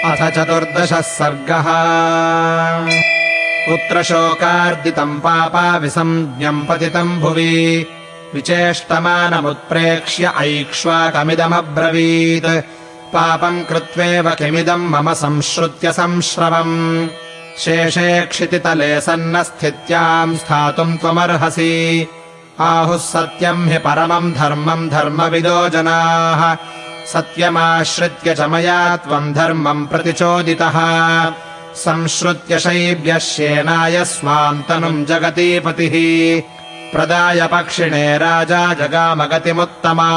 अथ 14 सर्गः। पुत्रशोकार्दितम् पापाविसंज्ञम् पतितम् भुवि विचेष्टमानमुत्प्रेक्ष्य ऐक्ष्वाकमिदमब्रवीत् पापम् कृत्वेव किमिदम् मम संश्रुत्य संश्रवम् शेषे क्षितितले सन्नस्थित्याम् स्थातुम् त्वमर्हसि आहुः सत्यम् हि परमम् धर्मम् धर्मविदो जनाः सत्यमाश्रित्य च मया त्वम् धर्मम् प्रतिचोदितः संश्रुत्य शैब्यश्येनाय स्वाम् तनुम् जगतीपतिः प्रदाय पक्षिणे राजा जगामगतिमुत्तमा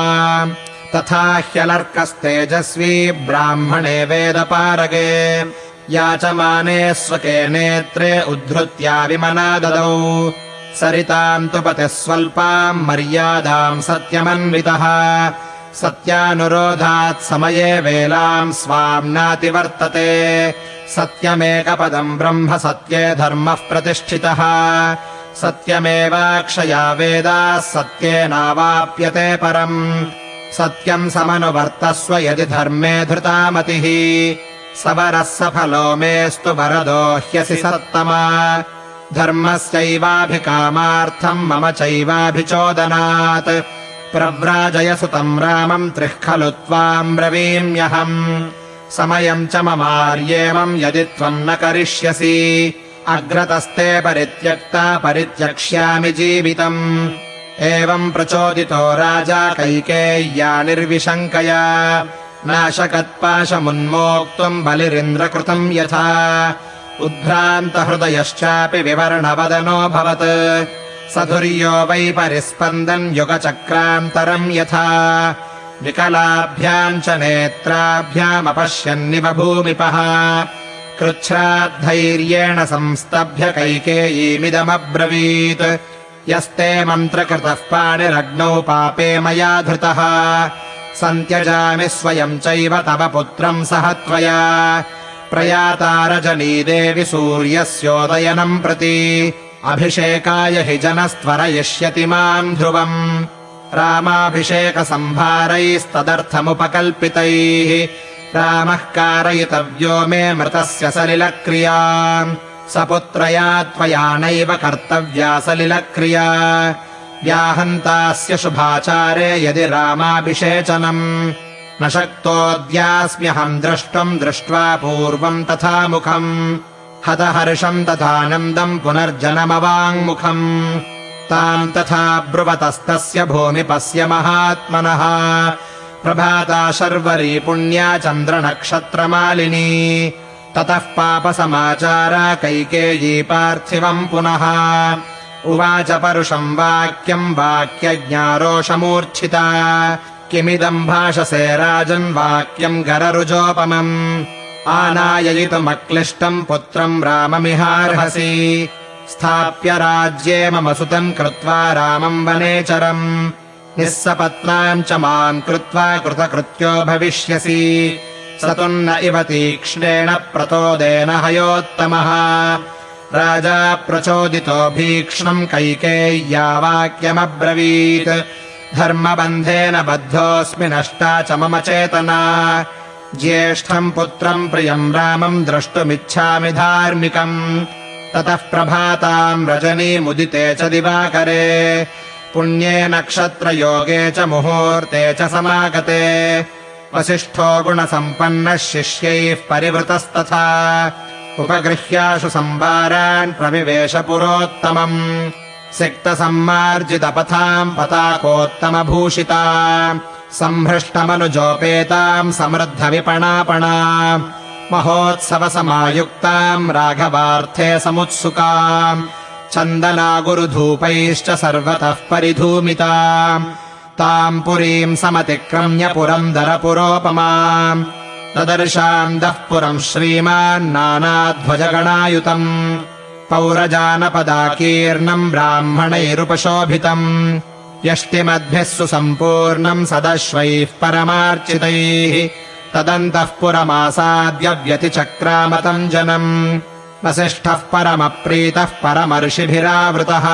तथा ह्यलर्कस्तेजस्वी ब्राह्मणे वेदपारगे याचमाने स्वके नेत्रे उद्धृत्या विमना ददौ सरिताम् तु पतिः स्वल्पाम् मर्यादाम् सत्यमन्वितः सत्यानुरोधात् समये वेलाम् स्वाम् नातिवर्तते सत्यमेकपदम् ब्रह्म सत्ये धर्मः प्रतिष्ठितः सत्यमेवाक्षया वेदाः सत्येनावाप्यते परम् सत्यम् समनुवर्तस्व यदि धर्मे धृता मतिः सवरः सफलो मेस्तु वरदो ह्यसि सत्तमा धर्मस्यैवाभिकामार्थम् मम चैवाभिचोदनात् प्रव्राजयसुतम् रामम् त्रिः खलु त्वाम् ब्रवीम्यहम् समयम् च ममार्येमम् यदि त्वम् न करिष्यसि अग्रतस्ते परित्यक्ता परित्यक्ष्यामि जीवितम् एवम् प्रचोदितो राजा कैकेय्या निर्विशङ्कया नाशकत्पाशमुन्मोक्तुम् बलिरिन्द्रकृतम् यथा उद्भ्रान्तहृदयश्चापि विवर्णवदनोऽभवत् सधुर्यो वै परिस्पन्दन् युगचक्रान्तरम् यथा विकलाभ्याम् च नेत्राभ्यामपश्यन्निव भूमिपः कृच्छ्राद्धैर्येण संस्तभ्य कैकेयीमिदमब्रवीत् यस्ते मन्त्रकृतः पाणिरग्नौ पापे मया धृतः सन्त्यजामि स्वयम् चैव तव पुत्रम् सह त्वया प्रयाता रजनीदेवि सूर्यस्योदयनम् प्रति अभिषेकाय हि जनस्त्वरयिष्यति माम् ध्रुवम् रामाभिषेकसम्भारैस्तदर्थमुपकल्पितैः रामः कारयितव्यो मे मृतस्य सलिलक्रिया सपुत्रया त्वया नैव कर्तव्या सलिलक्रिया व्याहन्तास्य शुभाचारे यदि रामाभिषेचनम् न शक्तोऽद्यास्म्यहम् द्रष्टुम् दृष्ट्वा पूर्वम् तथा मुखम् हतहर्षम् तथानन्दम् पुनर्जनमवाङ्मुखम् ताम् तथा ब्रुवतस्तस्य भूमिपस्य महात्मनः प्रभाता शर्वरी पुण्या चन्द्रनक्षत्रमालिनी ततः पापसमाचारा कैकेयी पार्थिवम् पुनः उवाच परुषम् वाक्यम् वाक्यज्ञारोषमूर्च्छिता किमिदम् भाषसे राजन् वाक्यम् गररुजोपमम् आनाययितुमक्लिष्टम् पुत्रम् राममिहार्हसि स्थाप्य राज्ये मम सुतम् कृत्वा रामम् वनेचरम् निःसपत्नाम् च माम् कृत्वा कृतकृत्यो भविष्यसि सतुन्न इव तीक्ष्णेन प्रतोदेन हयोत्तमः राजा प्रचोदितो भीक्ष्णम् कैकेय्या वाक्यमब्रवीत् धर्मबन्धेन बद्धोऽस्मि नष्टा च मम चेतना ज्येष्ठम् पुत्रम् प्रियम् रामम् द्रष्टुमिच्छामि धार्मिकम् ततः प्रभाताम् रजनीमुदिते च दिवाकरे पुण्ये नक्षत्रयोगे च मुहूर्ते च समागते वसिष्ठो गुणसम्पन्नः शिष्यैः परिवृतस्तथा उपगृह्याशु सम्भारान् प्रविवेश पुरोत्तमम् सिक्तसम्मार्जितपथाम् पताकोत्तमभूषिता सम्भ्रष्टमनुजोपेताम् समृद्धविपणापणा महोत्सवसमायुक्ताम् राघवार्थे समुत्सुकाम् चन्दना गुरुधूपैश्च सर्वतः परिधूमिता ताम् पुरीम् समतिक्रम्य पुरन्दरपुरोपमाम् ददर्शान्दः पुरम् श्रीमान् नानाध्वजगणायुतम् पौरजानपदाकीर्णम् ब्राह्मणैरुपशोभितम् यष्टिमद्भिः सुसम्पूर्णम् सदश्वैः परमार्चितैः तदन्तः पुरमासाद्य व्यतिचक्रामतम् जनम् वसिष्ठः परमप्रीतः परमर्षिभिरावृतः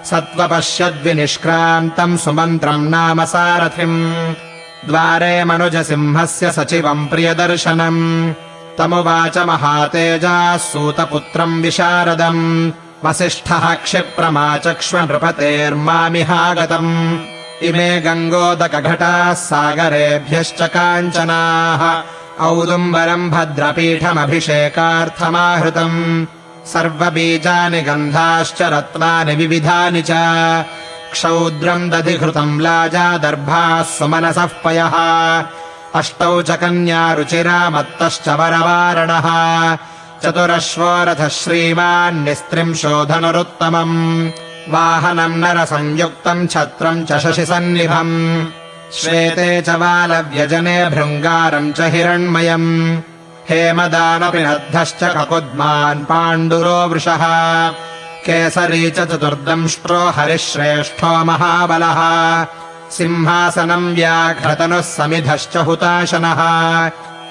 सत्त्वपश्यद्विनिष्क्रान्तम् सुमन्त्रम् नाम सारथिम् द्वारे मनुजसिंहस्य सचिवम् प्रियदर्शनम् तमुवाच महातेजाः सूतपुत्रम् विशारदम् वसिष्ठः क्षिप्रमाचक्ष्व नृपतेर्मामिहागतम् इमे गङ्गोदकघटाः सागरेभ्यश्च काञ्चनाः औदुम्बरम् भद्रपीठमभिषेकार्थमाहृतम् सर्वबीजानि गन्धाश्च रत्नानि विविधानि च क्षौद्रम् दधिघृतम् लाजा दर्भाः सुमनसः पयः अष्टौ च कन्या रुचिरा मत्तश्च वरवारणः चतुरश्वो रथः श्रीमान्निस्त्रिंशो धनुरुत्तमम् वाहनम् नरसंयुक्तम् छत्रम् च शशिसन्निभम् श्वेते च वालव्यजने भृङ्गारम् च हिरण्मयम् हेमदानपि नद्धश्च ककुद्मान् पाण्डुरो वृषः केसरी च चतुर्दंष्ट्रो हरिश्रेष्ठो महाबलः सिंहासनम् व्याघ्रतनुः समिधश्च हुताशनः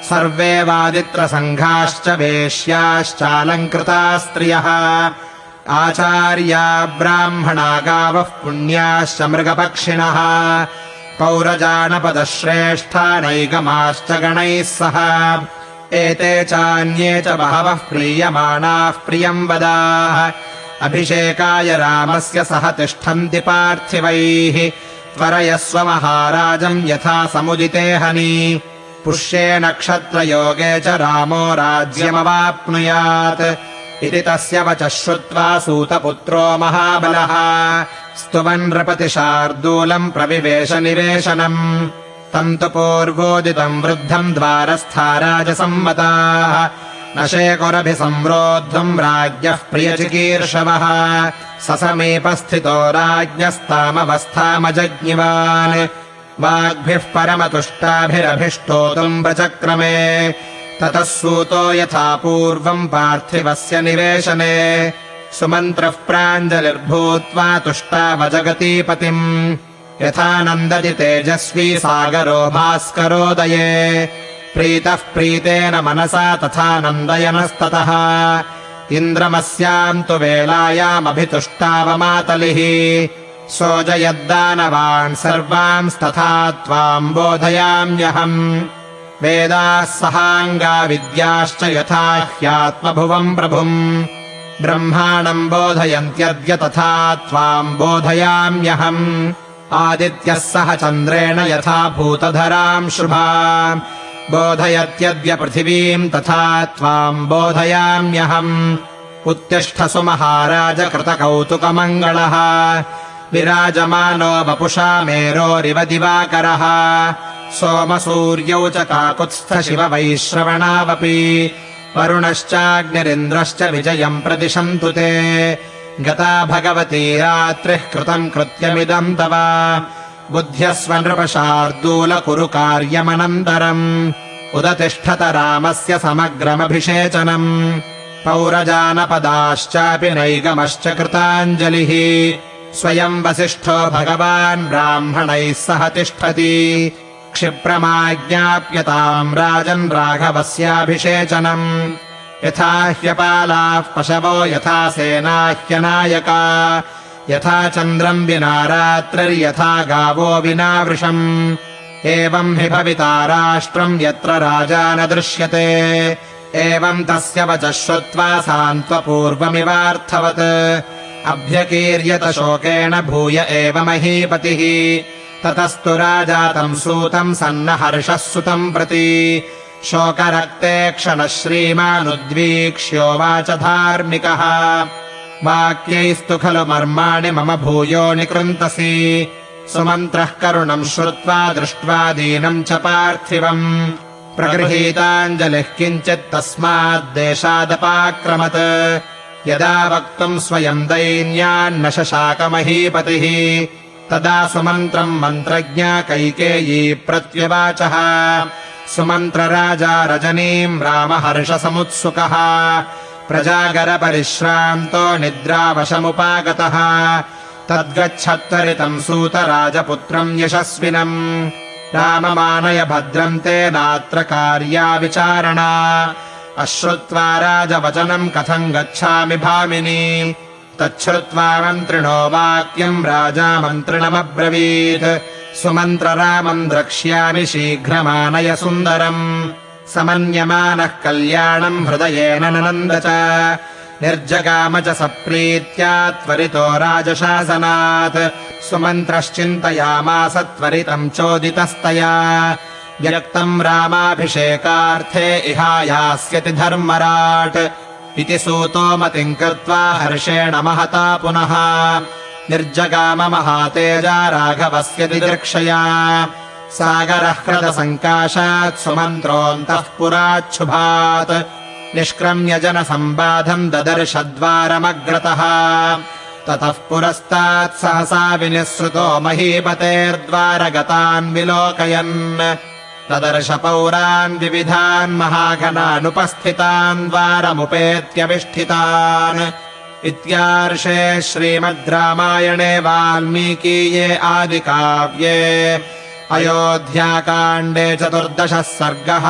सर्वे वादित्रसङ्घाश्च वेश्याश्चालङ्कृता स्त्रियः आचार्या ब्राह्मणा गावः पुण्याश्च मृगपक्षिणः पौरजानपदश्रेष्ठा नैगमाश्च गणैः सह एते चान्ये च बहवः प्रीयमाणाः प्रियम्वदाः अभिषेकाय रामस्य सह तिष्ठन्ति पार्थिवैः त्वरयस्व महाराजम् यथा समुदिते हनी पुष्ये नक्षत्रयोगे च रामो राज्यमवाप्नुयात् इति तस्य वचः श्रुत्वा सूतपुत्रो महाबलः स्तुवन् नृपतिशार्दूलम् प्रविवेश निवेशनम् तम् तु पूर्वोदितम् वृद्धम् द्वारस्था राजसम्मताः न शेकुरभिसंरोद्धुम् राज्ञः प्रियचिकीर्षवः ससमीपस्थितो राज्ञस्तामवस्थामजज्ञिवान् वाग्भिः परमतुष्टाभिरभिष्टोतुम् प्रचक्रमे ततः सूतो यथा पूर्वम् पार्थिवस्य निवेशने सुमन्त्रः प्राञ्जलिर्भूत्वा तुष्टावजगतीपतिम् यथा नन्दति तेजस्वी सागरो भास्करोदये प्रीतः प्रीतेन मनसा तथा नन्दयनस्ततः इन्द्रमस्याम् तु वेलायामभितुष्टावमातलिः सोजयद्दानवान् सर्वांस्तथा त्वाम् बोधयाम्यहम् वेदाः सहाङ्गा विद्याश्च यथा ह्यात्मभुवम् प्रभुम् ब्रह्माणम् बोधयन्त्यद्य तथा त्वाम् बोधयाम्यहम् आदित्यः सह चन्द्रेण यथा भूतधराम् शुभाम् बोधयत्यद्य पृथिवीम् तथा त्वाम् बोधयाम्यहम् उत्तिष्ठसु महाराज कृतकौतुकमङ्गलः विराजमानो वपुषा मेरोरिव दिवाकरः सोमसूर्यौ च काकुत्स्थ शिव वैश्रवणावपि वरुणश्चाग्निरिन्द्रश्च विजयम् प्रदिशन्तु ते गता भगवती रात्रिः कृतम् कृत्यमिदम् तव बुद्ध्यस्व नृपशार्दूल कुरु कार्यमनन्तरम् उदतिष्ठत रामस्य समग्रमभिषेचनम् पौरजानपदाश्चापि नैगमश्च कृताञ्जलिः स्वयम् वसिष्ठो भगवान् ब्राह्मणैः सह तिष्ठति क्षिप्रमाज्ञाप्यताम् राजन् राघवस्याभिषेचनम् यथा ह्यपालाः पशवो यथा सेना ह्यनायका यथा चन्द्रम् विना रात्रिर्यथा गावो विना वृषम् एवम् हि भविता राष्ट्रम् यत्र राजा न दृश्यते एवम् तस्य वचः श्रुत्वा सान्त्वपूर्वमिवार्थवत् अभ्यकीर्यत शोकेण भूय एव महीपतिः ततस्तु राजा तम् सूतम् सन्न हर्षः सुतम् प्रति शोकरक्ते क्षणः श्रीमानुद्वीक्ष्योवाच धार्मिकः वाक्यैस्तु खलु मर्माणि मम भूयो निकृन्तसि सुमन्त्रः करुणम् श्रुत्वा दृष्ट्वा दीनम् च पार्थिवम् प्रगृहीताञ्जलिः किञ्चित् तस्माद्देशादपाक्रमत् यदा वक्तुम् स्वयम् दैन्यान्न शशाक महीपतिः तदा सुमन्त्रम् मन्त्रज्ञा कैकेयी प्रत्युवाचः सुमन्त्रराजा रजनीम् रामहर्षसमुत्सुकः प्रजागरपरिश्रान्तो निद्रावशमुपागतः तद्गच्छत्वरितम् सूतराजपुत्रम् यशस्विनम् राममानय भद्रम् ते नात्र कार्या विचारणा अश्रुत्वा राजवचनम् कथम् गच्छामि भामिनी तच्छ्रुत्वा मन्त्रिणो वाक्यम् राजा मन्त्रिणमब्रवीत् सुमन्त्ररामम् द्रक्ष्यामि शीघ्रमानय सुन्दरम् समन्यमानः कल्याणम् हृदयेन ननन्द च निर्जगाम च सप्रीत्या त्वरितो राजशासनात् सुमन्त्रश्चिन्तयामास त्वरितम् चोदितस्तया व्यक्तम् रामाभिषेकार्थे इहायास्यति धर्मराट् इति सूतो मतिम् कृत्वा हर्षेण महता पुनः निर्जगाम महातेजा राघवस्य दिदृक्षया सागरः ह्रदसङ्काशात् सुमन्त्रोऽन्तः पुराच्छुभात् निष्क्रम्य जनसम्बाधम् ददर्शद्वारमग्रतः ततः पुरस्तात् सहसा विनिःसृतो महीपतेर्द्वारगतान् विलोकयन् ददर्श पौरान् विविधान् महाघनानुपस्थितान् द्वारमुपेत्यविष्ठितान्। इत्यार्षे श्रीमद् रामायणे वाल्मीकीये आदिकाव्ये अयोध्याकाण्डे 14 सर्गः।